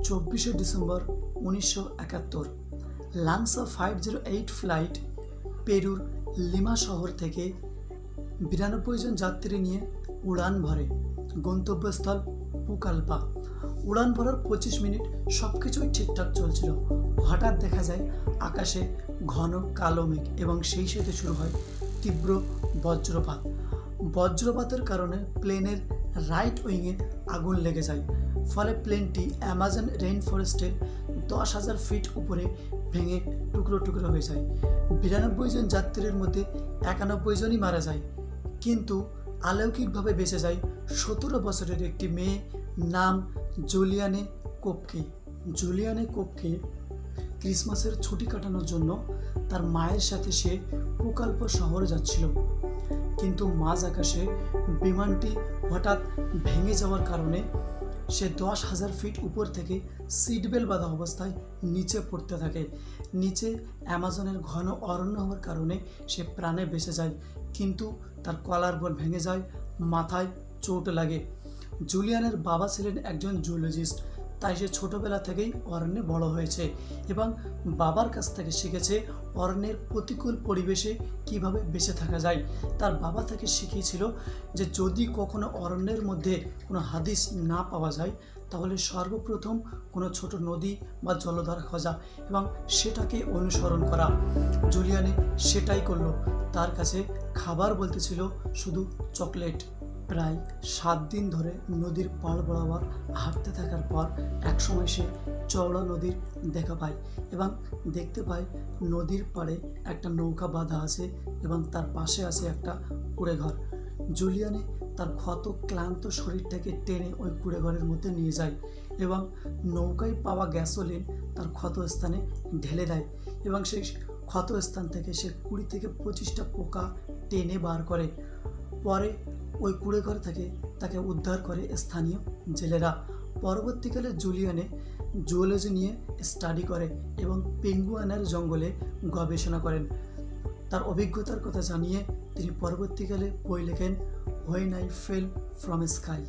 24শে December 1971 লাংসা 508 flight পেরুর lima শহর থেকে 92 জন যাত্রী নিয়ে উড়ান ভরে গন্তব্যস্থল পুকালপা। উড়ান ভরার 25 মিনিট সব কিছুই ঠিকঠাক চলছিল। হঠাৎ দেখা যায় আকাশে ঘন কালো মেঘ এবং সেই সাথে শুরু হয় তীব্র বজ্রপাত। বজ্রপাতের কারণে প্লেনের রাইট উইংয়ে আগুন লেগে যায়, ফলে প্লেনটি অ্যামাজন রেইন ফরেস্টের 10,000 ফিট উপরে ভেঙে টুকরো টুকরো হয়ে যায়। 92 জন যাত্রীর মধ্যে 91 জনই মারা যায়, কিন্তু অলৌকিকভাবে বেঁচে যায় 17 বছরের একটি মেয়ে, নাম জুলিয়ানে কোপকে। জুলিয়ানে কোপকে ক্রিসমাসের ছুটি কাটানোর জন্য তার মায়ের সাথে সে পুকালপ শহরে যাচ্ছিল, কিন্তু মাঝ আকাশে বিমানটি হঠাৎ ভেঙে যাওয়ার কারণে সে 10,000 ফিট উপর থেকে সিট বেল্ট বাঁধা অবস্থায় নিচে পড়তে থাকে। নিচে অ্যামাজনের ঘন অরণ্য হওয়ার কারণে সে প্রাণে বেঁচে যায়, কিন্তু তার কলার বোন ভেঙে যায়, মাথায় চোট লাগে। জুলিয়ানের বাবা ছিলেন একজন জুলজিস্ট, তাই সে ছোটবেলা থেকেই অরণ্যে বড় হয়েছে এবং বাবার কাছ থেকে শিখেছে অরণ্যের প্রতিকূল পরিবেশে কিভাবে বেঁচে থাকা যায়। তার বাবা থেকে শিখিয়েছিল যে যদি কখনো অরণ্যের মধ্যে কোনো হাদিস না পাওয়া যায়, তাহলে সর্বপ্রথম কোনো ছোট নদী বা জলধারা খোঁজা এবং সেটাকে অনুসরণ করা। জুলিয়ানে সেটাই করলো। তার কাছে খাবার বলতে ছিল শুধু চকলেট। প্রায় 7 দিন ধরে নদীর পাড় বরাবর হাঁটতে থাকার পর একসময় সে চওড়া নদীর দেখা পায় এবং দেখতে পায় নদীর পাড়ে একটা নৌকা বাঁধা আছে এবং তার পাশে আছে একটা কুঁড়েঘর। জুলিয়ানে তার ক্ষত ক্লান্ত শরীরটাকে টেনে ওই কুঁড়েঘরের মধ্যে নিয়ে যায় এবং নৌকায় পাওয়া গ্যাসোলিন তার ক্ষত স্থানে ঢেলে দেয় এবং সেই ক্ষত স্থান থেকে সে 20 থেকে 25টা পোকা টেনে বার করে। পরে ওই কুঁড়েঘর থেকে তাকে উদ্ধার করে স্থানীয় জেলেরা। পরবর্তীকালে জুলিয়ানে জুওলজি নিয়ে স্টাডি করে এবং পেঙ্গুয়ানের জঙ্গলে গবেষণা করেন। তার অভিজ্ঞতার কথা জানিয়ে তিনি পরবর্তীকালে বই লেখেন when I fail from sky.